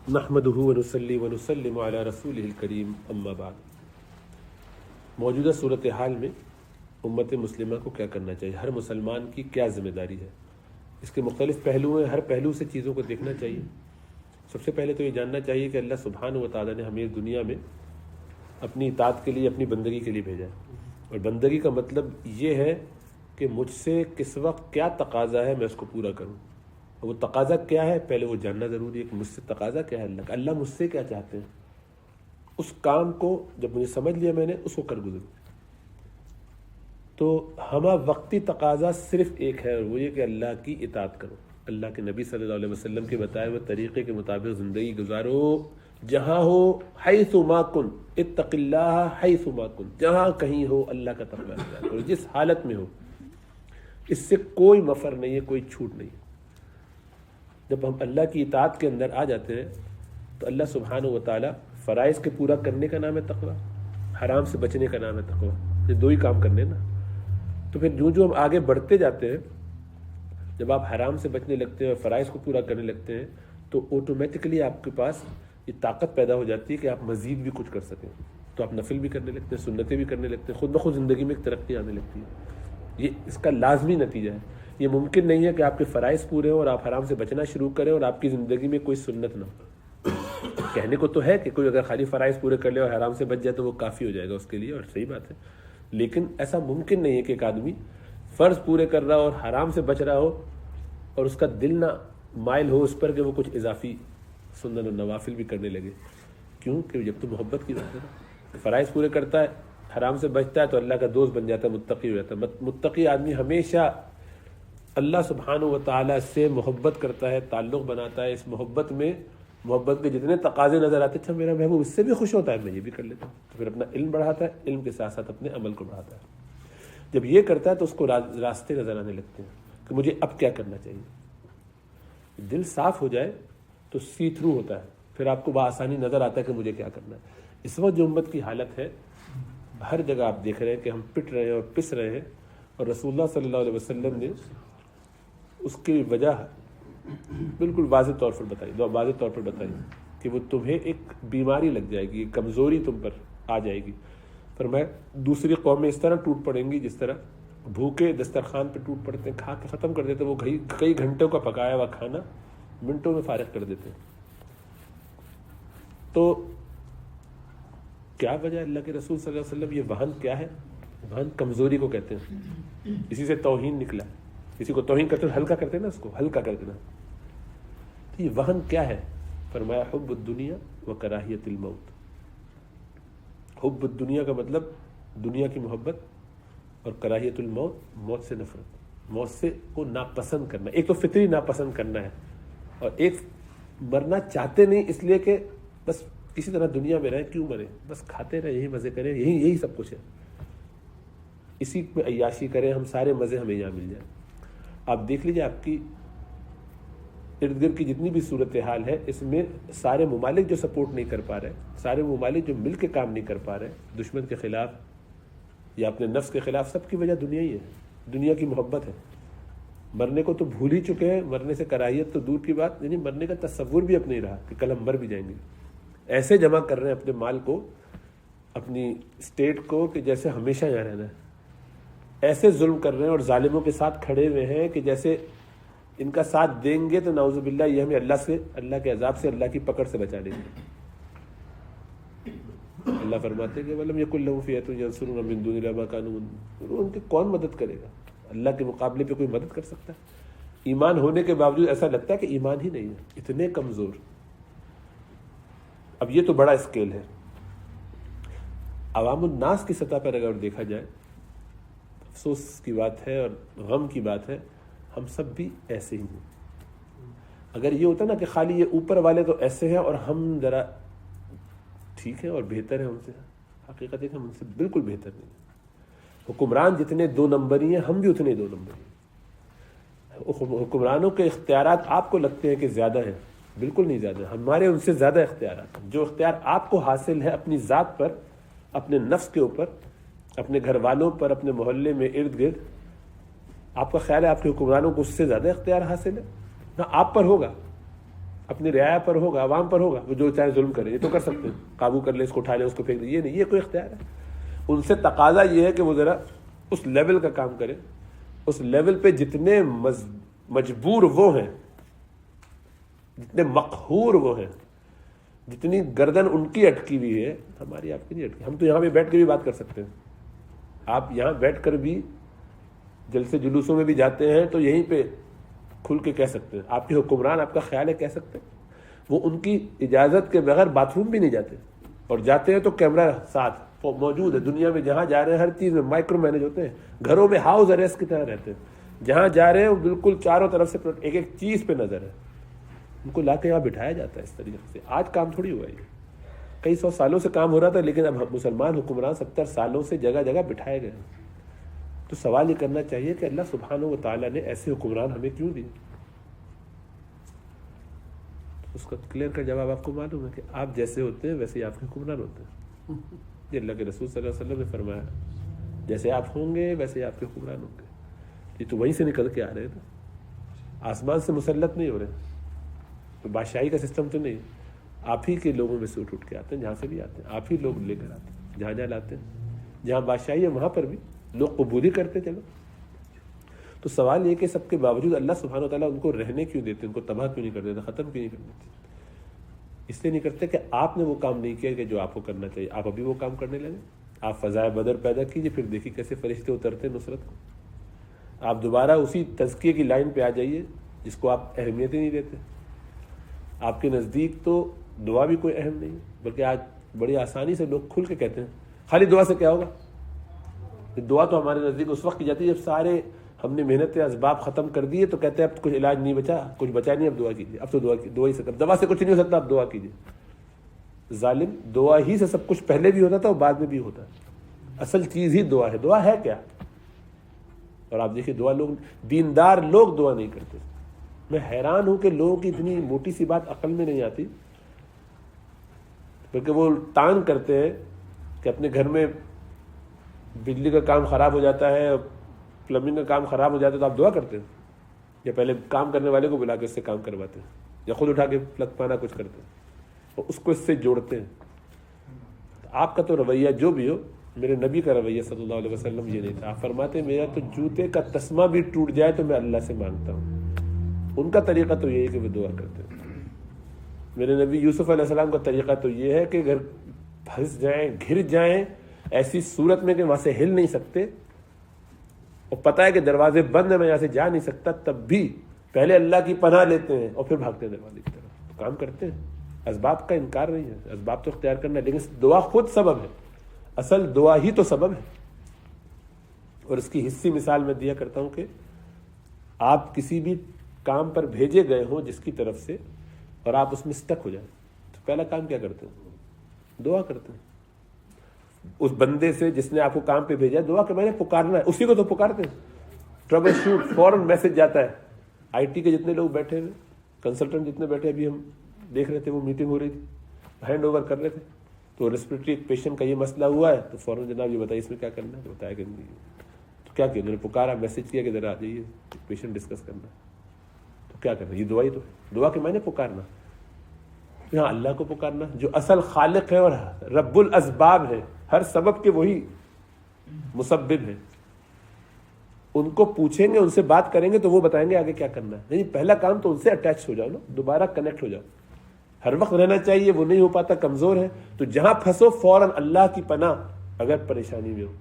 نحمدہ ونصلی ونسلم علی رسولہ الکریم اما بعد۔ موجودہ صورتحال میں امت مسلمہ کو کیا کرنا چاہیے، ہر مسلمان کی کیا ذمہ داری ہے، اس کے مختلف پہلو ہیں، ہر پہلو سے چیزوں کو دیکھنا چاہیے۔ سب سے پہلے تو یہ جاننا چاہیے کہ اللہ سبحانہ و تعالیٰ نے ہمیں دنیا میں اپنی اطاعت کے لیے، اپنی بندگی کے لیے بھیجا ہے، اور بندگی کا مطلب یہ ہے کہ مجھ سے کس وقت کیا تقاضا ہے میں اس کو پورا کروں۔ وہ تقاضا کیا ہے پہلے وہ جاننا ضروری ہے کہ مجھ سے تقاضا کیا ہے اللہ کا، اللہ مجھ سے کیا چاہتے ہیں۔ اس کام کو جب مجھے سمجھ لیا میں نے، اس کو کر گزروں۔ تو ہمہ وقتی تقاضا صرف ایک ہے، اور وہ یہ کہ اللہ کی اطاعت کرو، اللہ کے نبی صلی اللہ علیہ وسلم کے بتائے ہوئے طریقے کے مطابق زندگی گزارو، جہاں ہو حیث ما کن اتق اللہ حیث ما کن، جہاں کہیں ہو اللہ کا تقوی اختیار کرو، جس حالت میں ہو۔ اس سے کوئی مفر نہیں ہے، کوئی چھوٹ نہیں ہے۔ جب ہم اللہ کی اطاعت کے اندر آ جاتے ہیں تو اللہ سبحانہ و تعالیٰ فرائض کے پورا کرنے کا نام ہے تقوی، حرام سے بچنے کا نام ہے تقوی، یہ دو ہی کام کرنے نا۔ تو پھر جو ہم آگے بڑھتے جاتے ہیں، جب آپ حرام سے بچنے لگتے ہیں اور فرائض کو پورا کرنے لگتے ہیں تو آٹومیٹکلی آپ کے پاس یہ طاقت پیدا ہو جاتی ہے کہ آپ مزید بھی کچھ کر سکیں، تو آپ نفل بھی کرنے لگتے ہیں، سنتیں بھی کرنے لگتے ہیں، خود بخود زندگی میں ایک ترقی آنے لگتی ہے۔ یہ اس کا لازمی نتیجہ ہے۔ یہ ممکن نہیں ہے کہ آپ کے فرائض پورے ہوں اور آپ حرام سے بچنا شروع کریں اور آپ کی زندگی میں کوئی سنت نہ ہو۔ کہنے کو تو ہے کہ کوئی اگر خالی فرائض پورے کر لے اور حرام سے بچ جائے تو وہ کافی ہو جائے گا اس کے لیے، اور صحیح بات ہے، لیکن ایسا ممکن نہیں ہے کہ ایک آدمی فرض پورے کر رہا ہو اور حرام سے بچ رہا ہو اور اس کا دل نہ مائل ہو اس پر کہ وہ کچھ اضافی سنن و نوافل بھی کرنے لگے۔ کیوں کہ جب تو محبت کی بات ہے نا، فرائض پورے کرتا ہے، حرام سے بچتا ہے تو اللہ کا دوست بن جاتا ہے، متقی ہو جاتا ہے۔ متقی آدمی ہمیشہ اللہ سبحانہ و تعالیٰ سے محبت کرتا ہے، تعلق بناتا ہے، اس محبت میں محبت کے جتنے تقاضے نظر آتے ہیں، اچھا میرا محبوب اس سے بھی خوش ہوتا ہے، میں یہ بھی کر لیتا ہوں، تو پھر اپنا علم بڑھاتا ہے، علم کے ساتھ ساتھ اپنے عمل کو بڑھاتا ہے۔ جب یہ کرتا ہے تو اس کو راستے نظر آنے لگتے ہیں کہ مجھے اب کیا کرنا چاہیے۔ دل صاف ہو جائے تو سی تھرو ہوتا ہے، پھر آپ کو بآسانی نظر آتا ہے کہ مجھے کیا کرنا ہے۔ اس وقت جو امت کی حالت ہے، ہر جگہ آپ دیکھ رہے ہیں کہ ہم پٹ رہے ہیں اور پس رہے ہیں، اور رسول اللہ صلی اللہ علیہ وسلم نے اس کی وجہ بالکل واضح طور پر بتائی کہ وہ تمہیں ایک بیماری لگ جائے گی، کمزوری تم پر آ جائے گی۔ فرمایا دوسری قومیں اس طرح ٹوٹ پڑیں گی جس طرح بھوکے دسترخوان پہ ٹوٹ پڑتے ہیں، کھا کے ختم کر دیتے ہیں، وہ کئی گھنٹوں کا پکایا ہوا کھانا منٹوں میں فارغ کر دیتے ہیں۔ تو کیا وجہ ہے؟ اللہ کے رسول صلی اللہ علیہ وسلم، یہ وہن کیا ہے؟ وہن کمزوری کو کہتے ہیں، اسی سے توہین نکلا۔ کسی کو توہین کرتے ہیں ہلکا کرتے ہیں نا، اس کو ہلکا کر دینا۔ تو یہ وہن کیا ہے؟ فرمایا حب الدنیا و کراہیت الموت۔ حب الدنیا کا مطلب دنیا کی محبت، اور کراہیت الموت، موت سے نفرت، موت سے کو ناپسند کرنا۔ ایک تو فطری ناپسند کرنا ہے، اور ایک مرنا چاہتے نہیں، اس لیے کہ بس کسی طرح دنیا میں رہیں، کیوں مریں، بس کھاتے رہیں، یہی مزے کریں، یہی سب کچھ ہے، اسی میں عیاشی کریں، ہم سارے مزے ہمیں یہاں مل جائیں۔ آپ دیکھ لیجیے آپ کی ارد گرد کی جتنی بھی صورتحال ہے، اس میں سارے ممالک جو سپورٹ نہیں کر پا رہے، سارے ممالک جو مل کے کام نہیں کر پا رہے دشمن کے خلاف یا اپنے نفس کے خلاف، سب کی وجہ دنیا ہی ہے، دنیا کی محبت ہے۔ مرنے کو تو بھول ہی چکے ہیں، مرنے سے کراہیت تو دور کی بات، یعنی مرنے کا تصور بھی اب نہیں رہا کہ کل ہم مر بھی جائیں گے۔ ایسے جمع کر رہے ہیں اپنے مال کو، اپنی اسٹیٹ کو، کہ جیسے ہمیشہ یہاں رہنا ہے۔ ایسے ظلم کر رہے ہیں اور ظالموں کے ساتھ کھڑے ہوئے ہیں کہ جیسے ان کا ساتھ دیں گے تو نعوذ باللہ یہ ہمیں اللہ کے عذاب سے، اللہ کی پکڑ سے بچا لیں گے۔ اللہ فرماتے ہیں کہ وَلَمْ يَكُنْ لَهُمْ فِئَةٌ يَنْصُرُونَ مِن دُونِ اللَّهِ مَا كَانُوا مُنْتَصِرِينَ۔ ان کی کون مدد کرے گا؟ اللہ کے مقابلے پہ کوئی مدد کر سکتا ہے؟ ایمان ہونے کے باوجود ایسا لگتا ہے کہ ایمان ہی نہیں ہے، اتنے کمزور۔ اب یہ تو بڑا اسکیل ہے۔ عوام الناس کی سطح پر اگر دیکھا جائے، افسوس کی بات ہے اور غم کی بات ہے، ہم سب بھی ایسے ہی ہیں۔ اگر یہ ہوتا نا کہ خالی یہ اوپر والے تو ایسے ہیں اور ہم ذرا ٹھیک ہے اور بہتر ہیں ان سے، حقیقت ہے کہ ہم ان سے بالکل بہتر نہیں ہیں۔ حکمران جتنے دو نمبری ہیں، ہم بھی اتنے دو نمبری ہیں۔ حکمرانوں کے اختیارات آپ کو لگتے ہیں کہ زیادہ ہیں، بالکل نہیں زیادہ، ہمارے ان سے زیادہ اختیارات ہیں۔ جو اختیار آپ کو حاصل ہے اپنی ذات پر، اپنے نفس کے اوپر، اپنے گھر والوں پر، اپنے محلے میں ارد گرد، آپ کا خیال ہے آپ کے حکمرانوں کو اس سے زیادہ اختیار حاصل ہے؟ نہ آپ پر ہوگا، اپنی رعایا پر ہوگا، عوام پر ہوگا، وہ جو چاہے ظلم کرے، یہ تو کر سکتے ہیں، قابو کر لے، اس کو اٹھا لے، اس کو پھینک دے، یہ نہیں، یہ کوئی اختیار ہے۔ ان سے تقاضا یہ ہے کہ وہ ذرا اس لیول کا کام کرے، اس لیول پہ جتنے مجبور وہ ہیں، جتنے مقہور وہ ہیں، جتنی گردن ان کی اٹکی ہوئی ہے، ہماری آپ کی نہیں اٹکی۔ ہم تو یہاں پہ بیٹھ کے بھی بات کر سکتے ہیں، آپ یہاں بیٹھ کر بھی جلسے جلوسوں میں بھی جاتے ہیں تو یہیں پہ کھل کے کہہ سکتے ہیں۔ آپ کے حکمران آپ کا خیال ہے کہہ سکتے ہیں، وہ ان کی اجازت کے بغیر باتھ روم بھی نہیں جاتے، اور جاتے ہیں تو کیمرہ ساتھ موجود ہے۔ دنیا میں جہاں جا رہے ہیں ہر چیز میں مائکرو مینج ہوتے ہیں، گھروں میں ہاؤس اریسٹ کی طرح رہتے ہیں، جہاں جا رہے ہیں وہ بالکل چاروں طرف سے ایک ایک چیز پہ نظر ہے، ان کو لا کے یہاں بٹھایا جاتا ہے اس طریقے سے۔ آج کام تھوڑی ہوا ہے، یہ کئی سو سالوں سے کام ہو رہا تھا، لیکن اب مسلمان حکمران 70 سالوں سے جگہ جگہ بٹھائے گئے ہیں۔ تو سوال یہ کرنا چاہیے کہ اللہ سبحانہ و تعالیٰ نے ایسے حکمران ہمیں کیوں دیے؟ اس کا کلیئر کا جواب آپ کو معلوم ہے کہ آپ جیسے ہوتے ہیں ویسے ہی آپ کے حکمران ہوتے ہیں۔ یہ اللہ کے رسول صلی اللہ علیہ وسلم نے فرمایا، جیسے آپ ہوں گے ویسے ہی آپ کے حکمران ہوں گے۔ یہ تو وہیں سے نکل کے آ رہے ہیں، آسمان سے مسلط نہیں ہو رہے، بادشاہی کا سسٹم تو نہیں، آپ ہی کے لوگوں میں سے اٹھ کے آتے ہیں، جہاں سے بھی آتے ہیں آپ ہی لوگ لے کر آتے ہیں، جہاں جہاں لاتے ہیں، جہاں بادشاہی ہے وہاں پر بھی لوگ قبول ہی کرتے چلو۔ تو سوال یہ کہ سب کے باوجود اللہ سبحانہ و تعالیٰ ان کو رہنے کیوں دیتے، ان کو تباہ کیوں نہیں کر دیتے، ختم کیوں نہیں کر دیتے؟ اس لیے نہیں کرتے کہ آپ نے وہ کام نہیں کیا کہ جو آپ کو کرنا چاہیے، آپ ابھی وہ کام کرنے لگے۔ آپ فضائے بدر پیدا کیجیے، پھر دیکھیے کیسے فرشتے اترتے نصرت کو۔ آپ دوبارہ اسی تزکیے کی لائن پہ آ جائیے جس کو آپ اہمیت ہی نہیں دیتے۔ آپ کے نزدیک تو دعا بھی کوئی اہم نہیں، بلکہ آج بڑی آسانی سے لوگ کھل کے کہتے ہیں خالی دعا سے کیا ہوگا۔ دعا تو ہمارے نزدیک اس وقت کی جاتی ہے جب سارے ہم نے محنت اسباب ختم کر دیے، تو کہتے ہیں اب کچھ علاج نہیں بچا، کچھ بچا نہیں، اب دعا کیجیے، اب تو دعا ہی سے، دوا سے کچھ نہیں ہو سکتا، اب دعا کیجیے۔ ظالم، دعا ہی سے سب کچھ پہلے بھی ہوتا تھا اور بعد میں بھی ہوتا ہے۔ اصل چیز ہی دعا ہے۔ دعا ہے کیا؟ اور آپ دیکھیں دعا لوگ، دیندار لوگ دعا نہیں کرتے۔ میں حیران ہوں کہ لوگوں کی اتنی موٹی سی بات عقل میں نہیں آتی، بلکہ وہ تان کرتے ہیں کہ اپنے گھر میں بجلی کا کام خراب ہو جاتا ہے، پلمبنگ کا کام خراب ہو جاتا ہے تو آپ دعا کرتے ہیں، یا پہلے کام کرنے والے کو بلا کے اس سے کام کرواتے ہیں، یا خود اٹھا کے پلگ پانا کچھ کرتے ہیں اور اس کو اس سے جوڑتے ہیں۔ آپ کا تو رویہ جو بھی ہو، میرے نبی کا رویہ صلی اللہ علیہ وسلم یہ نہیں تھا۔ آپ فرماتے ہیں میرا تو جوتے کا تسمہ بھی ٹوٹ جائے تو میں اللہ سے مانگتا ہوں۔ ان کا طریقہ تو یہ ہے کہ وہ دعا کرتے ہیں۔ میرے نبی یوسف علیہ السلام کا طریقہ تو یہ ہے کہ اگر پھنس جائیں، گھر جائیں ایسی صورت میں کہ وہاں سے ہل نہیں سکتے اور پتہ ہے کہ دروازے بند ہیں، میں یہاں سے جا نہیں سکتا، تب بھی پہلے اللہ کی پناہ لیتے ہیں اور پھر بھاگتے ہیں دروازے کی طرف۔ تو کام کرتے ہیں، اسباب کا انکار نہیں ہے، اسباب تو اختیار کرنا ہے، لیکن دعا خود سبب ہے، اصل دعا ہی تو سبب ہے۔ اور اس کی حصی مثال میں دیا کرتا ہوں کہ آپ کسی بھی کام پر بھیجے گئے ہوں جس کی طرف سے، اور آپ اس میں سٹک ہو جائیں تو پہلا کام کیا کرتے ہیں؟ دعا کرتے ہیں اس بندے سے جس نے آپ کو کام پہ بھیجا ہے، دعا کہ میں نے پکارنا ہے، اسی کو تو پکارتے ہیں۔ ٹربل شوٹ، فوراً میسج جاتا ہے۔ آئی ٹی کے جتنے لوگ بیٹھے ہوئے، کنسلٹنٹ جتنے بیٹھے، ابھی ہم دیکھ رہے تھے، وہ میٹنگ ہو رہی تھی، ہینڈ اوور کر رہے تھے، تو ریسپریٹری پیشنٹ کا یہ مسئلہ ہوا ہے، تو فوراً جناب یہ بتائیے اس میں کیا کرنا ہے، تو بتایا کہ تو کیا کیا، انہوں نے پکارا، میسج کیا کہ ذرا آ جائیے، پیشنٹ ڈسکس کرنا ہے۔ تو کیا کرنا، یہ دعا ہی تو ہے، دعا کہ میں نے پکارنا، یہاں اللہ کو پکارنا جو اصل خالق ہے اور رب الاسباب ہے، ہر سبب کے وہی مسبب ہے۔ ان کو پوچھیں گے، ان سے بات کریں گے تو وہ بتائیں گے آگے کیا کرنا ہے۔ نہیں، پہلا کام تو ان سے اٹیچ ہو جاؤ نا، دوبارہ کنیکٹ ہو جاؤ۔ ہر وقت رہنا چاہیے، وہ نہیں ہو پاتا، کمزور ہے، تو جہاں پھنسو فوراً اللہ کی پناہ، اگر پریشانی میں ہو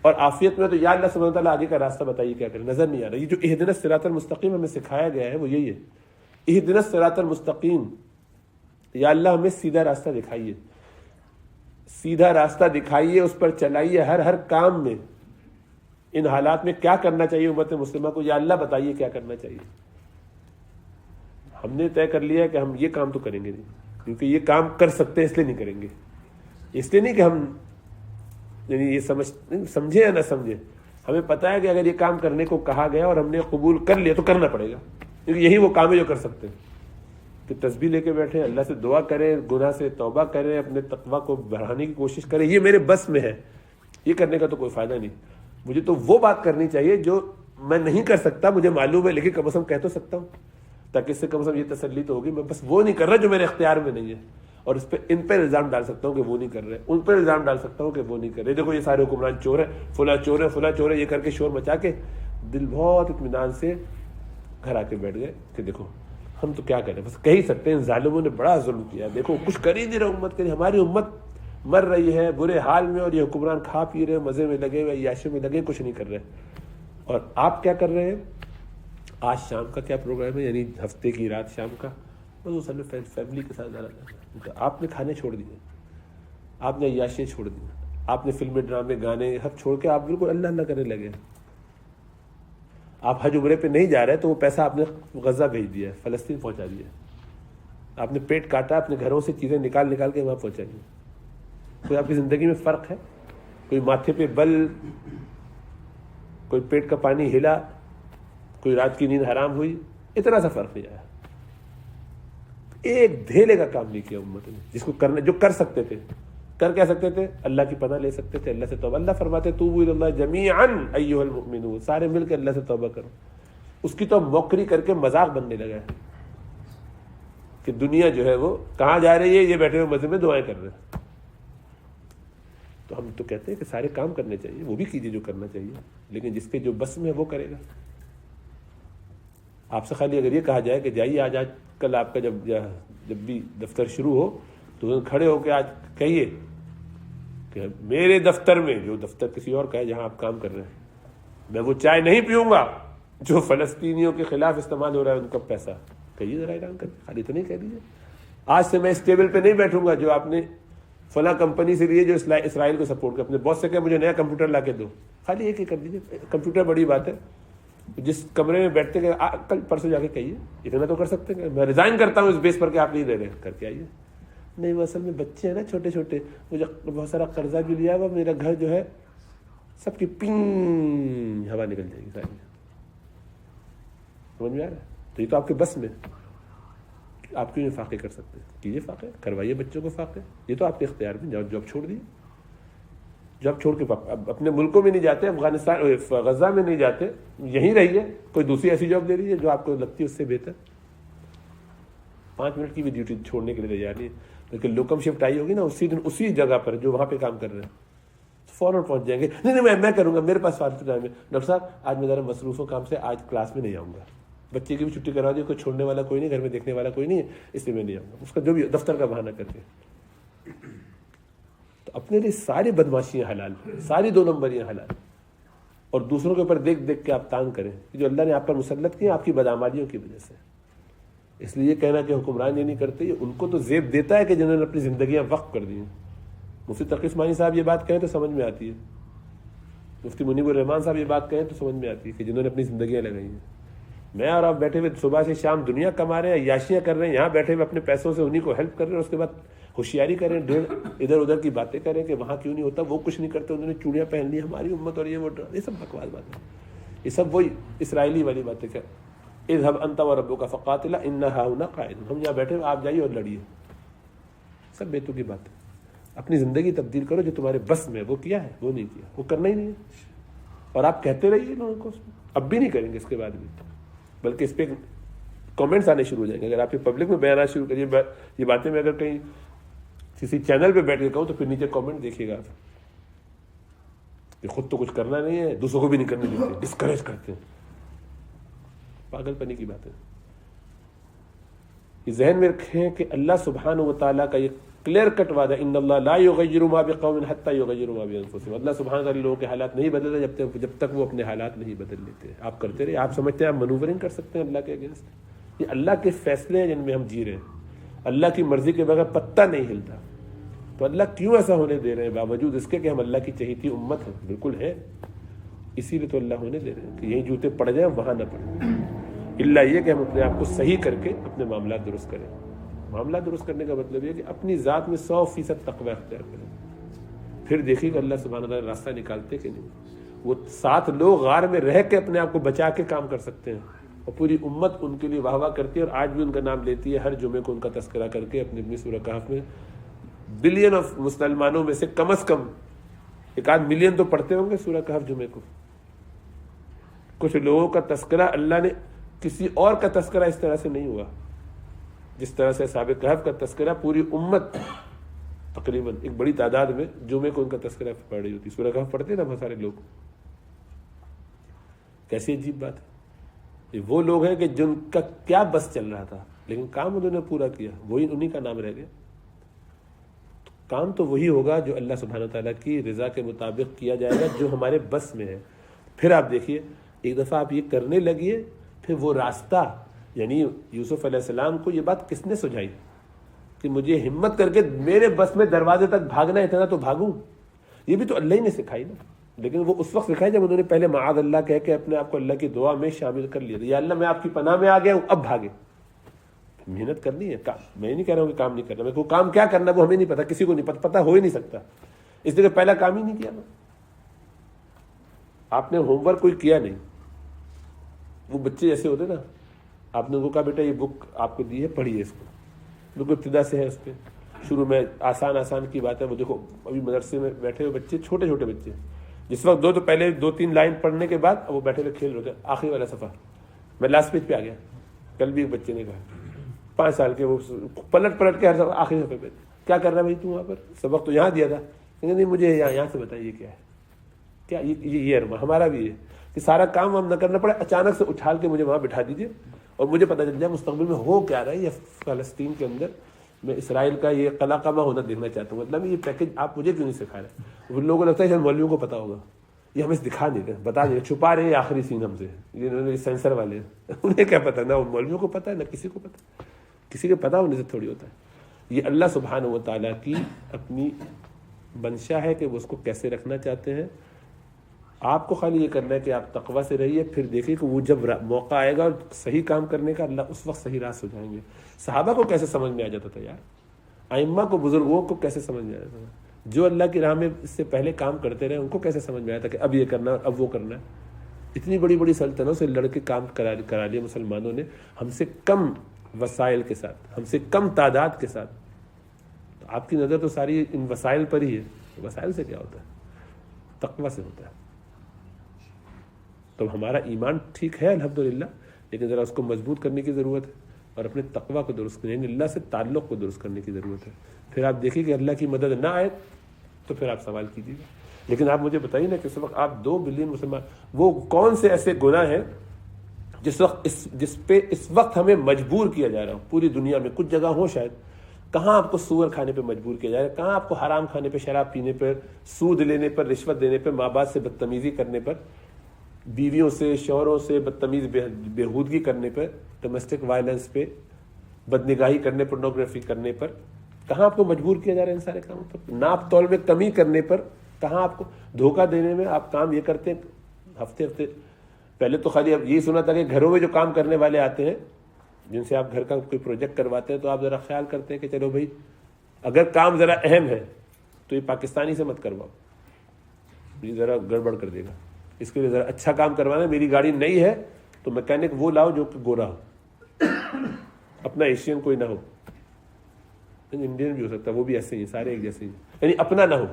اور عافیت میں تو یا اللہ سبحانہ وتعالیٰ آگے کا راستہ بتائیے کیا کریں، نظر نہیں آ رہا۔ یہ جو اہدنا الصراط المستقیم ہمیں سکھایا گیا ہے وہ یہی ہے، اہدنا الصراط المستقیم، یا اللہ ہمیں سیدھا راستہ دکھائیے، سیدھا راستہ دکھائیے، اس پر چلائیے، ہر کام میں ان حالات میں کیا کرنا چاہیے امت مسلمہ کو، یا اللہ بتائیے کیا کرنا چاہیے۔ ہم نے طے کر لیا کہ ہم یہ کام تو کریں گے نہیں، کیونکہ یہ کام کر سکتے ہیں اس لیے نہیں کریں گے، اس لیے نہیں کہ ہم یعنی یہ سمجھے یا نہ سمجھے، ہمیں پتہ ہے کہ اگر یہ کام کرنے کو کہا گیا اور ہم نے قبول کر لیا تو کرنا پڑے گا، کیونکہ یہی وہ کام ہے جو کر سکتے ہیں۔ کہ تسبیح لے کے بیٹھے، اللہ سے دعا کریں، گناہ سے توبہ کریں، اپنے تقویٰ کو بڑھانے کی کوشش کریں، یہ میرے بس میں ہے، یہ کرنے کا تو کوئی فائدہ نہیں۔ مجھے تو وہ بات کرنی چاہیے جو میں نہیں کر سکتا، مجھے معلوم ہے، لیکن کم از کم کہہ تو سکتا ہوں۔ تاکہ اس سے کم از کم یہ تسلی تو ہوگی میں بس وہ نہیں کر رہا جو میرے اختیار میں نہیں ہے. اور اس پہ ان پہ الزام ڈال سکتا ہوں کہ وہ نہیں کر رہے, ان پہ الزام ڈال سکتا ہوں کہ وہ نہیں کر رہے. دیکھو یہ سارے حکمران چور ہیں, فلاں چور ہے, فلاں چور ہے, یہ کر کے شور مچا کے دل بہت اطمینان سے گھر آ کے بیٹھ گئے کہ دیکھو ہم تو کیا کریں, بس کہہ ہی سکتے ہیں ان ظالموں نے بڑا ظلم کیا, دیکھو کچھ کر ہی نہیں رہا امت کے لیے, ہماری امت مر رہی ہے برے حال میں, اور یہ حکمران کھا پی رہے, مزے میں لگے ہوئے, عیاشیوں میں لگے, کچھ نہیں کر رہے. اور آپ کیا کر رہے ہیں؟ آج شام کا کیا پروگرام ہے, یعنی ہفتے کی رات شام کا, بس اصل میں فیملی کے ساتھ زیادہ. آپ نے کھانے چھوڑ دیے, آپ نے عیاشیاں چھوڑ دی, آپ نے فلمیں ڈرامے گانے سب چھوڑ کے آپ بالکل اللہ اللہ کرنے لگے. آپ حج عمرے پہ نہیں جا رہے تو وہ پیسہ آپ نے غزہ بھیج دیا ہے, فلسطین پہنچا دیا. آپ نے پیٹ کاٹا, اپنے گھروں سے چیزیں نکال نکال کے وہاں پہنچا دی. کوئی آپ کی زندگی میں فرق ہے؟ کوئی ماتھے پہ بل, کوئی پیٹ کا پانی ہلا, کوئی رات کی نیند حرام ہوئی, اتنا سا فرق نہیں آیا. ایک دھیلے کا کام نہیں کیا امت نے, جس کو کرنے جو کر سکتے تھے. کر کیا سکتے تھے؟ اللہ کی پناہ لے سکتے تھے, اللہ سے توبہ. اللہ فرماتے توبوا الی اللہ جمیعا ایھا المؤمنون, سارے مل کے اللہ سے توبہ کرو. اس کی تو موکری کر کے مذاق بننے لگا ہے کہ دنیا جو ہے وہ کہاں جا رہی ہے, یہ بیٹھے ہوئے مزے میں دعائیں کر رہے ہیں. تو ہم تو کہتے ہیں کہ سارے کام کرنے چاہیے, وہ بھی کیجیے جو کرنا چاہیے, لیکن جس کے جو بس میں ہے وہ کرے گا. آپ سے خالی اگر یہ کہا جائے کہ جائیے آج کل آپ کا جب بھی دفتر شروع ہو تو کھڑے ہو کے آج کہیے کہ میرے دفتر میں, جو دفتر کسی اور کا ہے جہاں آپ کام کر رہے ہیں, میں وہ چائے نہیں پیوں گا جو فلسطینیوں کے خلاف استعمال ہو رہا ہے ان کا پیسہ. کہیے ذرا اعلان کر, خالی تو نہیں کہہ دیجیے آج سے میں اس ٹیبل پہ نہیں بیٹھوں گا جو آپ نے فلاں کمپنی سے لیے جو اسرائیل کو سپورٹ کر. اپنے باس سے کہ مجھے نیا کمپیوٹر لا کے دو, خالی ایک ہی کر دیجیے. کمپیوٹر بڑی بات ہے, جس کمرے میں بیٹھتے کہ کل پرسوں جا کے کہیے, اتنا تو کر سکتے ہیں. میں ریزائن کرتا ہوں اس بیس پر کہ آپ نہیں دے رہے, کر کے آئیے. نہیں وہ اصل میں بچے ہیں نا چھوٹے چھوٹے, مجھے بہت سارا قرضہ بھی لیا ہوا, میرا گھر جو ہے سب کی پنگ ہوا نکل جائے گی ساری. سمجھ میں آ رہا ہے؟ تو یہ تو آپ کے بس میں, آپ کیوں نہیں فاقے کر سکتے؟ کیجیے فاقے, کروائیے بچوں کو فاقے. یہ تو آپ کے اختیار میں. جاب چھوڑ دیے, جاب چھوڑ کے اپنے ملکوں میں نہیں جاتے, افغانستان غزہ میں نہیں جاتے, یہیں رہیے. کوئی دوسری ایسی جاب دے دیجیے جو آپ کو لگتی ہے اس سے بہتر. 5 منٹ کی بھی ڈیوٹی چھوڑنے کے لیے تیار نہیں. لیکن لوکم شفٹ آئی ہوگی نا اسی دن اسی جگہ پر جو وہاں پہ کام کر رہے ہیں, فوراً پہنچ جائیں گے. نہیں میں کروں گا, میرے پاس فالتو ٹائم ہے. ڈاکٹر صاحب آج میں ذرا مصروف ہوں کام سے, آج کلاس میں نہیں آؤں گا. بچے کی بھی چھٹی کروا دی, کوئی چھوڑنے والا کوئی نہیں, گھر میں دیکھنے والا کوئی نہیں ہے, اس لیے میں نہیں آؤں گا. اس کا جو بھی دفتر کا بہانہ کر کے. تو اپنے لیے ساری بدماشیاں حلال, ساری 2 نمبریاں حلال, اور دوسروں کے اوپر دیکھ دیکھ کے آپ تانگ کریں جو اللہ نے آپ پر مسلط کیا آپ کی بدعمالیوں کی وجہ سے. اس لیے یہ کہنا کہ حکمران یہ نہیں کرتے, یہ ان کو تو زیب دیتا ہے کہ جنہوں نے اپنی زندگیاں وقف کر دی ہیں. مفتی تقی عثمانی صاحب یہ بات کہیں تو سمجھ میں آتی ہے, مفتی منیب الرحمان صاحب یہ بات کہیں تو سمجھ میں آتی ہے کہ جنہوں نے اپنی زندگیاں لگائی ہیں. میں اور آپ بیٹھے ہوئے صبح سے شام دنیا کما رہے ہیں, عیاشیاں کر رہے ہیں, یہاں بیٹھے ہوئے اپنے پیسوں سے انہیں کو ہیلپ کر رہے ہیں, اس کے بعد ہوشیاری کریں, ادھر ادھر کی باتیں کریں کہ وہاں کیوں نہیں ہوتا, وہ کچھ نہیں کرتے, انہوں نے چوڑیاں پہن لی ہماری امت, اور یہ سب بکواس باتیں. یہ سب وہی اسرائیلی والی باتیں کیا, اذهب انت وربك فقاتلا انا هاهنا قاعدون, ہم یہاں بیٹھے آپ جائیے اور لڑیے. سب بیتو کی بات ہے. اپنی زندگی تبدیل کرو, جو تمہارے بس میں وہ کیا ہے, وہ نہیں کیا, وہ کرنا ہی نہیں ہے. اور آپ کہتے رہیے لوگوں کو, اب بھی نہیں کریں گے اس کے بعد بھی, بلکہ اس پہ کامنٹس آنے شروع ہو جائیں گے. اگر آپ یہ پبلک میں بیانات شروع کریے یہ باتیں, میں اگر کہیں کسی چینل پہ بیٹھ کے کہوں تو پھر نیچے کامنٹ دیکھیے گا آپ کہ خود تو کچھ کرنا نہیں ہے, دوسروں کو بھی نہیں کرنے دیتے, ڈسکریج کرتے ہیں. پاگل پنی کی بات ہے. یہ ذہن میں رکھیں کہ اللہ سبحانہ و تعالیٰ کا یہ کلیئر کٹ وعدہ, ان اللہ لا یغیر ما بقوم حتی یغیروا ما بانفسہم. اللہ سبحانہ و تعالیٰ لوگوں کے حالات نہیں بدلتے جب تک وہ اپنے حالات نہیں بدل لیتے. آپ کرتے رہے, آپ سمجھتے ہیں آپ منورنگ کر سکتے ہیں اللہ کے اگینسٹ. یہ اللہ کے فیصلے ہیں جن میں ہم جی رہے ہیں. اللہ کی مرضی کے بغیر پتہ نہیں ہلتا. تو اللہ کیوں ایسا ہونے دے رہے ہیں باوجود اس کے کہ ہم اللہ کی چہیتی امت ہیں؟ بالکل ہے, اسی لیے تو اللہ ہونے دے رہے ہیں کہ یہیں جوتے پڑ جائیں وہاں نہ پڑیں. اللہ یہ کہ ہم اپنے آپ کو صحیح کر کے اپنے معاملات درست کریں. معاملات درست کرنے کا مطلب یہ کہ اپنی ذات میں 100% تقوی اختیار کریں. پھر دیکھیے کہ اللہ سبحانہ تعالیٰ راستہ نکالتے کہ نہیں. وہ 7 لوگ غار میں رہ کے اپنے آپ کو بچا کے کام کر سکتے ہیں, اور پوری امت ان کے لیے واہ واہ کرتی ہے, اور آج بھی ان کا نام لیتی ہے ہر جمعے کو, ان کا تذکرہ کر کے اپنی سورہ کہف میں. بلین آف مسلمانوں میں سے کم از کم 1-8 ملین تو پڑھتے ہوں گے سورہ کہف جمعے کو. کچھ لوگوں کا تذکرہ اللہ نے کسی اور کا تذکرہ اس طرح سے نہیں ہوا جس طرح سے اصحاب کہف کا تذکرہ پوری امت تقریباً ایک بڑی تعداد میں جمعے کو ان کا تذکرہ پڑھ رہی ہوتی. سورہ کہف پڑھتے نا بہت سارے لوگ. کیسی عجیب بات ہے. یہ وہ لوگ ہیں کہ جن کا کیا بس چل رہا تھا لیکن کام انہوں نے پورا کیا, وہی انہی کا نام رہ گیا. کام تو وہی ہوگا جو اللہ سبحانہ تعالیٰ کی رضا کے مطابق کیا جائے گا, جو ہمارے بس میں ہے. پھر آپ دیکھیے ایک دفعہ آپ یہ کرنے لگیے, پھر وہ راستہ, یعنی یوسف علیہ السلام کو یہ بات کس نے سجھائی کہ مجھے ہمت کر کے میرے بس میں دروازے تک بھاگنا ہے, اتنا تو بھاگوں. یہ بھی تو اللہ ہی نے سکھائی نا, لیکن وہ اس وقت سکھائی جب انہوں نے پہلے معاذ اللہ کہہ کے اپنے آپ کو اللہ کی دعا میں شامل کر لیا. یا اللہ میں آپ کی پناہ میں آ گیا ہوں, اب بھاگے. محنت کرنی ہے. میں نہیں کہہ رہا ہوں کہ کام نہیں کرنا, میں کو کام کیا کرنا وہ ہمیں نہیں پتا, کسی کو نہیں پتا ہو ہی نہیں سکتا, اس لیے پہلا کام ہی نہیں کیا نا. آپ نے ہوم ورک کوئی کیا نہیں. وہ بچے ایسے ہوتے نا, آپ نے ان کو کہا بیٹا یہ بک آپ کو دی ہے, پڑھیے اس کو. بالکل ابتدا سے ہے اس پہ, شروع میں آسان کی بات ہے. وہ دیکھو ابھی مدرسے میں بیٹھے ہوئے بچے, چھوٹے چھوٹے بچے, جس وقت تو پہلے 2-3 لائن پڑھنے کے بعد وہ بیٹھے ہوئے کھیل رہے تھے آخری والا صفحہ. میں لاسٹ پیج پہ آ گیا. کل بھی ایک بچے نے کہا 5 سال کے, وہ پلٹ کے ہر صفحہ آخری صفحے پہ. کیا کر رہا ہے بھائی تو وہاں پر, سبق تو یہاں دیا تھا. نہیں مجھے یہاں سے بتائیے کیا ہے, کیا یہ ہمارا بھی ہے کہ سارا کام ہم نہ کرنا پڑے, اچانک سے اٹھال کے مجھے وہاں بٹھا دیجیے اور مجھے پتہ چل جائے مستقبل میں ہو کیا رہا ہے. یہ فلسطین کے اندر میں اسرائیل کا یہ قلع قمع ہونا دیکھنا چاہتا ہوں. مطلب یہ پیکج آپ مجھے کیوں نہیں سکھا رہے؟ ان لوگوں کو لگتا ہے شاید مولویوں کو پتا ہوگا, یہ ہمیں دکھا نہیں رہے, بتا نہیں رہے, چھپا رہے ہیں آخری سین ہم سے. یہ سینسر والے ہیں, انہیں کیا پتا, نہ مولویوں کو پتا ہے نہ کسی کو پتا. کسی کو پتا ہونے سے تھوڑی ہوتا ہے. یہ اللہ سبحانہ و تعالیٰ کی اپنی منشا ہے کہ وہ اس کو کیسے رکھنا چاہتے ہیں. آپ کو خالی یہ کرنا ہے کہ آپ تقوی سے رہیے, پھر دیکھیے کہ وہ جب موقع آئے گا اور صحیح کام کرنے کا, اللہ اس وقت صحیح راست ہو جائیں گے. صحابہ کو کیسے سمجھ میں آ جاتا تھا یار, ائمہ کو, بزرگوں کو کیسے سمجھ میں آ جاتا تھا, جو اللہ کی راہ میں اس سے پہلے کام کرتے رہے ان کو کیسے سمجھ میں آیا تھا کہ اب یہ کرنا ہے اب وہ کرنا ہے. اتنی بڑی بڑی سلطنتوں سے لڑ کے کام کرا لیا مسلمانوں نے, ہم سے کم وسائل کے ساتھ, ہم سے کم تعداد کے ساتھ. تو آپ کی نظر تو ساری ان وسائل پر ہی ہے. وسائل سے کیا ہوتا ہے؟ تقوی سے ہوتا ہے. تو ہمارا ایمان ٹھیک ہے الحمدللہ, لیکن ذرا اس کو مضبوط کرنے کی ضرورت ہے اور اپنے تقوی کو درست کرنے, یعنی اللہ سے تعلق کو درست کرنے کی ضرورت ہے. پھر آپ دیکھیے کہ اللہ کی مدد نہ آئے تو پھر آپ سوال کیجیے گا. لیکن آپ مجھے بتائیے نا کہ اس وقت آپ 2 بلین مسلمان, وہ کون سے ایسے گناہ ہیں جس پہ اس وقت ہمیں مجبور کیا جا رہا ہو پوری دنیا میں؟ کچھ جگہ ہو شاید, کہاں آپ کو سور کھانے پہ مجبور کیا جا رہا ہے, کہاں آپ کو حرام کھانے پہ, شراب پینے پر, سود لینے پر, رشوت دینے پہ, ماں باپ سے بدتمیزی کرنے پر, بیویوں سے شوہروں سے بدتمیز بےہودگی کرنے پر, ڈومیسٹک وائلنس پہ, بدنگاہی کرنے, پورنوگرافی کرنے پر, کہاں آپ کو مجبور کیا جا رہا ہے ان سارے کاموں پر؟ ناپ تول میں کمی کرنے پر, کہاں آپ کو دھوکہ دینے میں آپ کام یہ کرتے ہیں ہفتے پہلے تو خالی اب یہی سنا تھا کہ گھروں میں جو کام کرنے والے آتے ہیں جن سے آپ گھر کا کوئی پروجیکٹ کرواتے ہیں تو آپ ذرا خیال کرتے ہیں کہ چلو بھائی اگر کام ذرا اہم ہے تو یہ پاکستانی سے مت کرواؤ, یہ ذرا گڑبڑ کر دے گا, اس کے لیے ذرا اچھا کام کروانا. میری گاڑی نئی ہے تو میکینک وہ لاؤ جو کہ گورا ہو, اپنا ایشین کوئی نہ ہو, انڈین بھی ہو سکتا ہے, وہ بھی ایسے ہی, سارے ایک جیسے ہی, یعنی اپنا نہ ہو,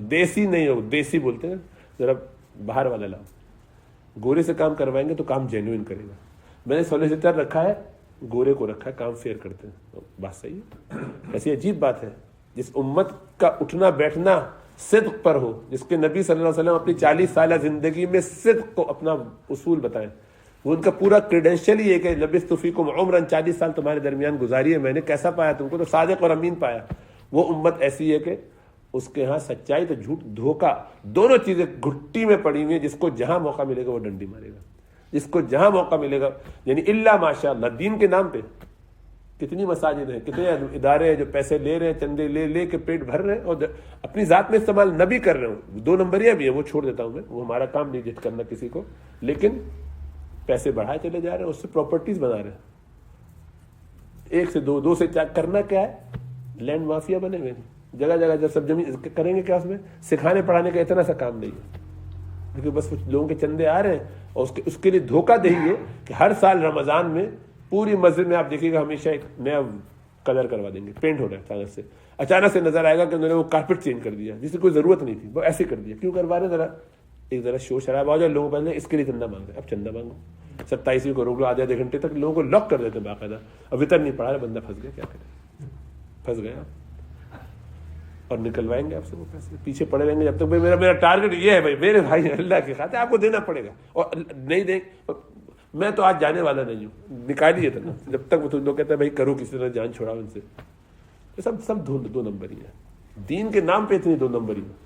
دیسی نہیں ہو, دیسی بولتے ہیں, ذرا باہر والا لاؤ. گورے سے کام کروائیں گے تو کام جینوئن کرے گا. میں نے سولیسیٹر رکھا ہے, گورے کو رکھا ہے, کام فیئر کرتے ہیں. بات صحیح ہے. ایسی عجیب بات ہے جس امت کا اٹھنا بیٹھنا صدق پر ہو, جس کے نبی صلی اللہ علیہ وسلم اپنی 40 سالہ زندگی میں صدق کو اپنا اصول بتائیں, وہ ان کا پورا کریڈینشیل ہی ہے کہ لبثت فیکم عمرا, 40 سال تمہارے درمیان گزاری ہے, میں نے کیسا پایا تم کو؟ تو صادق اور امین پایا. وہ امت ایسی ہے کہ اس کے ہاں سچائی تو جھوٹ, دھوکہ, دونوں چیزیں گھٹی میں پڑی ہوئی ہیں. جس کو جہاں موقع ملے گا وہ ڈنڈی مارے گا, جس کو جہاں موقع ملے گا, یعنی اللہ ماشاء اللہ دین کے نام پہ کتنی مساجد ہیں, کتنے ادارے ہیں جو پیسے لے رہے ہیں, چندے لے کے پیٹ بھر رہے ہیں اور اپنی ذات میں استعمال نہ بھی کر رہے ہوں. 2 نمبریاں بھی ہیں, وہ چھوڑ دیتا ہوں میں, وہ ہمارا کام نہیں جت کرنا کسی کو, لیکن پیسے بڑھائے چلے جا رہے ہیں, اس سے پراپرٹیز بنا رہے ہیں, 1 سے 2, 2 سے 4. کرنا کیا ہے؟ لینڈ مافیا بنے ہوئے ہیں جگہ جگہ. جب سب زمین کریں گے کیا اس میں؟ سکھانے پڑھانے کا اتنا سا کام نہیں ہے, کیونکہ بس کچھ لوگوں کے چندے آ رہے ہیں اور اس کے لیے دھوکہ دہی ہے کہ ہر سال رمضان میں پوری مسجد میں آپ دیکھیے گا ہمیشہ ایک نیا کلر کروا دیں گے, پینٹ ہو رہا ہے. اچانک سے نظر آئے گا کہ انہوں نے وہ کارپیٹ چینج کر دیا جس کی کوئی ضرورت نہیں تھی, وہ ایسے کر دیا. کیوں کروا رہے؟ ذرا شور شرابہ ہو جائے, لوگوں پہلے اس کے لیے چندہ مانگ رہے, اب چندہ مانگو. 27 کو روک لو آدھے گھنٹے تک لوگوں کو لاک کر دیتے ہیں باقاعدہ. اب وطر نہیں پڑھا, بندہ پھنس گیا, کیا کرے, پھنس گیا. اور نکلوائیں گے آپ سے وہ پیسے, پیچھے پڑے رہیں گے جب تک بھائی میرا ٹارگیٹ یہ ہے, بھائی میرے بھائی اللہ کے خاطر آپ کو دینا پڑے گا, اور نہیں دیں میں تو آج جانے والا نہیں ہوں, نکال دیے تھا نا. جب تک وہ لوگ کہتے ہیں بھائی کرو کسی طرح جان چھوڑاؤ ان سے, سب دو نمبری ہیں. دین کے نام پہ اتنی 2 نمبری ہے.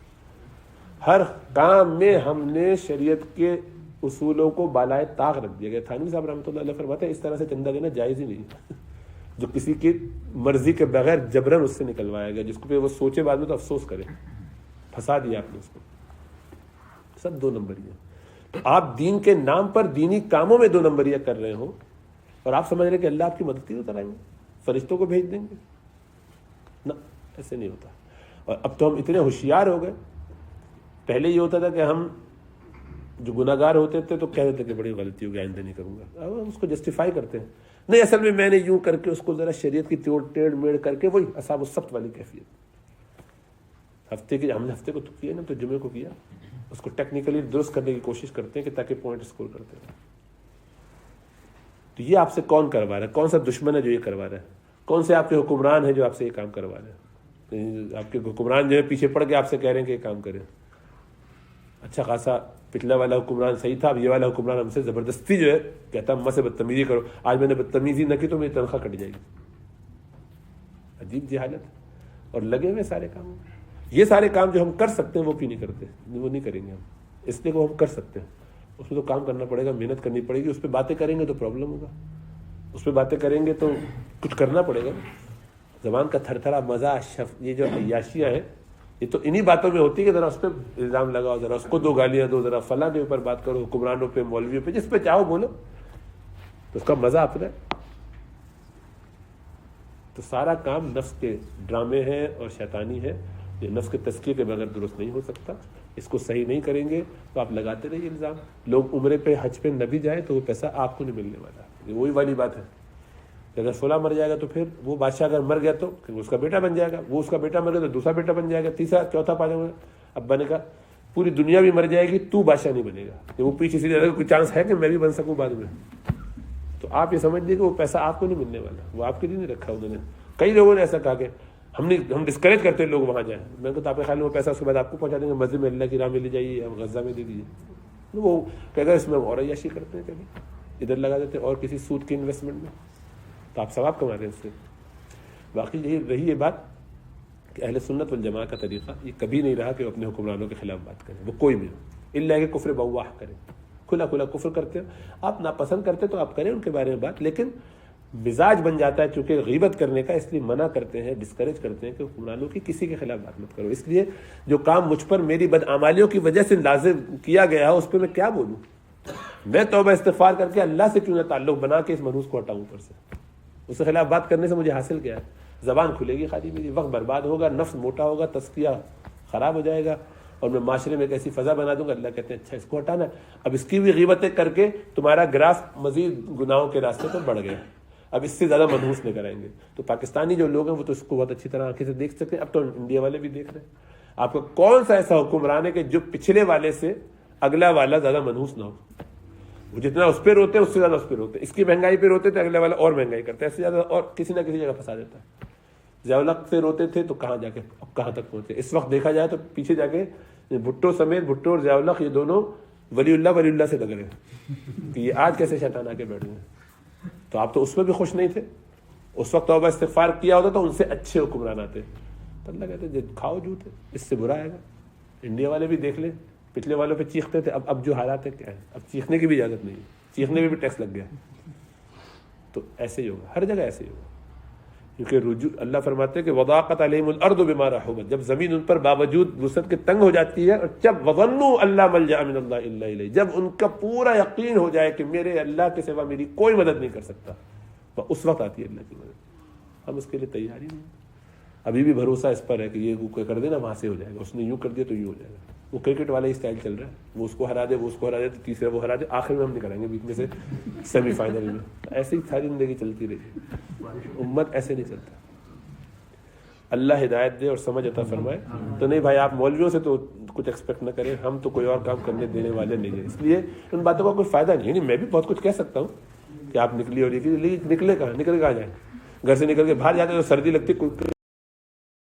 ہر کام میں ہم نے شریعت کے اصولوں کو بالائے طاق رکھ دیا گیا. تھانوی صاحب رحمۃ اللہ علیہ فرماتے ہیں اس طرح سے چندہ دینا جائز ہی نہیں جو کسی کی مرضی کے بغیر جبرن اس سے نکلوایا گیا, جس کو پہ وہ سوچے بعد میں تو افسوس کرے, پھنسا دیا آپ نے اس کو. سب 2 نمبری ہیں. تو آپ دین کے نام پر دینی کاموں میں 2 نمبریاں کر رہے ہو, اور آپ سمجھ رہے کہ اللہ آپ کی مدد کی کرائیں گے, فرشتوں کو بھیج دیں گے. نہ, ایسے نہیں ہوتا. اور اب تو ہم اتنے ہوشیار ہو گئے. پہلے یہ ہوتا تھا کہ ہم جو گناہ گار ہوتے تھے تو کہہ دیتے کہ بڑی غلطی ہو گئی, آئندہ نہیں کروں گا. اب ہم اس کو جسٹیفائی کرتے ہیں, نہیں اصل میں نے یوں کر کے اس کو ذرا شریعت کی ٹیڑھ میڑ کر کے, وہی اصحاب السبت والی کیفیت. ہم نے ہفتے کو تو کیا نا, تو جمعے کو کیا, اس کو ٹیکنیکلی درست کرنے کی کوشش کرتے ہیں کہ تاکہ پوائنٹ اسکور کرتے ہیں. تو یہ آپ سے کون کروا رہا ہے, کون سا دشمن ہے جو یہ کروا رہا ہے, کون سے آپ کے حکمران ہیں جو آپ سے یہ کام کروا رہے ہیں. آپ کے حکمران جو ہے پیچھے پڑ کے آپ سے کہہ رہے ہیں کہ یہ کام کریں. اچھا خاصا پچھلا والا حکمران صحیح تھا, اب یہ والا حکمران ہم سے زبردستی جو ہے کہتا ہے ماں سے بدتمیزی کرو, آج میں نے بدتمیزی نہ کی تو میری تنخواہ کٹ جائے گی. عجیب جہالت. اور لگے ہوئے سارے کام, یہ سارے کام جو ہم کر سکتے ہیں وہ کیوں نہیں کرتے, وہ نہیں کریں گے ہم, اس لیے وہ ہم کر سکتے ہیں. اس میں تو کام کرنا پڑے گا, محنت کرنی پڑے گی, اس پہ باتیں کریں گے تو پرابلم ہوگا, اس پہ باتیں کریں گے تو کچھ کرنا پڑے گا. زبان کا تھر تھرا مزہ یہ جو عیاشیاں ہیں یہ تو انہی باتوں میں ہوتی ہے کہ ذرا اس پہ الزام لگاؤ, ذرا اس کو 2 گالیاں دو, ذرا فلاں کے اوپر بات کرو, حکمرانوں پہ, مولویوں پہ, جس پہ چاہو بولو, تو اس کا مزہ اپنا ہے. تو سارا کام نفس کے ڈرامے ہیں اور شیطانی ہے, یہ نفس کے تزکیے کے بغیر درست نہیں ہو سکتا. اس کو صحیح نہیں کریں گے تو آپ لگاتے رہیے الزام. لوگ عمرے پہ حج پہ نہ بھی جائیں تو وہ پیسہ آپ کو نہیں ملنے والا. یہ وہی والی بات ہے, اگر فلاں مر جائے گا تو پھر وہ بادشاہ اگر مر گیا تو پھر اس کا بیٹا بن جائے گا, وہ اس کا بیٹا مر گیا تو دوسرا بیٹا بن جائے گا, تیسرا چوتھا پا جائے گا. ابا نے کہا پوری دنیا بھی مر جائے گی تو بادشاہ نہیں بنے گا, وہ پیچھے سے کوئی چانس ہے کہ میں بھی بن سکوں بعد میں. تو آپ یہ سمجھ لیجیے کہ وہ پیسہ آپ کو نہیں ملنے والا, وہ آپ کے لیے نہیں رکھا انہوں نے. کئی لوگوں نے ایسا کہا کہ ہم ڈسکریج کرتے ہیں لوگ وہاں جائیں. میں کہتا آپ کے خیال میں وہ پیسہ اس کے بعد آپ کو پہنچا دیں گے, مسجد میں اللہ کی راہ میں لے جائیے, ہم غزہ میں دے دیجیے. وہ کہ اگر اس میں اور عیاشی کرتے ہیں, کبھی ادھر لگا دیتے ہیں اور کسی سود کی انویسٹمنٹ میں, تو آپ ثواب کما رہے ہیں اس سے. باقی یہی رہی یہ بات کہ اہل سنت والجماع کا طریقہ یہ کبھی نہیں رہا کہ وہ اپنے حکمرانوں کے خلاف بات کریں, وہ کوئی بھی ہو, الا کہ کفر بواح کریں, کھلا کفر کرتے ہیں. آپ ناپسند کرتے تو آپ کریں ان کے بارے میں بات, لیکن مزاج بن جاتا ہے چونکہ غیبت کرنے کا, اس لیے منع کرتے ہیں, ڈسکریج کرتے ہیں کہ حکمرانوں کی کسی کے خلاف بات مت کرو. اس لیے جو کام مجھ پر میری بدعمالیوں کی وجہ سے لازم کیا گیا ہے اس پہ میں کیا بولوں, میں توبہ استغفار کر کے اللہ سے کیوں نہ تعلق بنا کے اس منحوس کو ہٹاؤں اوپر سے. اس کے خلاف بات کرنے سے مجھے حاصل کیا ہے, زبان کھلے گی خالی میری, وقت برباد ہوگا, نفس موٹا ہوگا, تزکیہ خراب ہو جائے گا, اور میں معاشرے میں ایک ایسی فضا بنا دوں گا. اللہ کہتے ہیں اچھا اس کو ہٹانا, اب اس کی بھی غیبتیں کر کے تمہارا گراف مزید گناہوں کے راستے پر بڑھ گیا, اب اس سے زیادہ منحوس نہیں کرائیں گے. تو پاکستانی جو لوگ ہیں وہ تو اس کو بہت اچھی طرح آنکھیں سے دیکھ سکتے ہیں, اب تو انڈیا والے بھی دیکھ رہے ہیں. آپ کا کون سا ایسا حکمران ہے کہ جو پچھلے والے سے اگلا والا زیادہ منحوس نہ ہو. وہ جتنا اس پہ روتے ہیں اس سے زیادہ اس پہ روتے ہیں, اس کی مہنگائی پہ روتے تھے اگلے والا اور مہنگائی کرتے ہیں, اس سے زیادہ اور کسی نہ کسی جگہ پھنسا دیتا ہے. ضیاء-ال-حق سے روتے تھے تو کہاں جا کے اب کہاں تک پہنچے. اس وقت دیکھا جائے تو پیچھے جا کے بھٹو سمیت, بھٹو اور ضیاء-ال-حق یہ دونوں ولی اللہ سے لگ رہے ہیں کہ یہ آج کیسے شیطان آ کے بیٹھ گئے. تو آپ تو اس میں بھی خوش نہیں تھے, اس وقت توبہ استغفار کیا ہوتا تو ان سے اچھے حکمران آتے. تو اللہ کہتے کھاؤ جھوٹ, اس سے برا آئے گا. انڈیا والے بھی دیکھ لیں, پچھلے والوں پہ چیختے تھے, اب جو حالات ہے کیا ہے, اب چیخنے کی بھی اجازت نہیں, چیخنے میں بھی ٹیکس لگ گیا. تو ایسے ہی ہوگا, ہر جگہ ایسے ہی ہوگا, کیونکہ رجوع اللہ فرماتے ہیں کہ وضاقت علیہم الارض بما رحبت, جب زمین ان پر باوجود وسعت کے تنگ ہو جاتی ہے, اور جب وظنوا اللہ ملجا من اللہ الا الیہ, جب ان کا پورا یقین ہو جائے کہ میرے اللہ کے سوا میری کوئی مدد نہیں کر سکتا, تو اس وقت آتی ہے اللہ کی مدد. ہم اس کے لیے تیار ہی نہیں. ابھی بھی بھروسہ اس پر ہے کہ یہ کر دینا وہاں سے ہو جائے گا, اس نے یوں کر دیا تو یوں ہو جائے گا. وہ کرکٹ والا ہی اسٹائل چل رہا ہے, وہ اس کو ہرا دے, وہ اس کو ہرا دے, تو تیسرا وہ ہرا دے, آخر میں ہم نکلیں گے بیچ میں سے سیمی فائنل میں. ایسے ہی ساری زندگی چلتی رہی ہے, امت ایسے نہیں چلتا. اللہ ہدایت دے اور سمجھ عطا فرمائے. تو نہیں بھائی آپ مولویوں سے تو کچھ ایکسپیکٹ نہ کریں, ہم تو کوئی اور کام کرنے دینے والے نہیں ہیں, اس لیے ان باتوں کا کوئی فائدہ نہیں ہے. میں بھی بہت کچھ کہہ سکتا ہوں کہ آپ نکلی اور نکلے کہاں جائیں, گھر سے نکل کے باہر جاتے تو سردی لگتی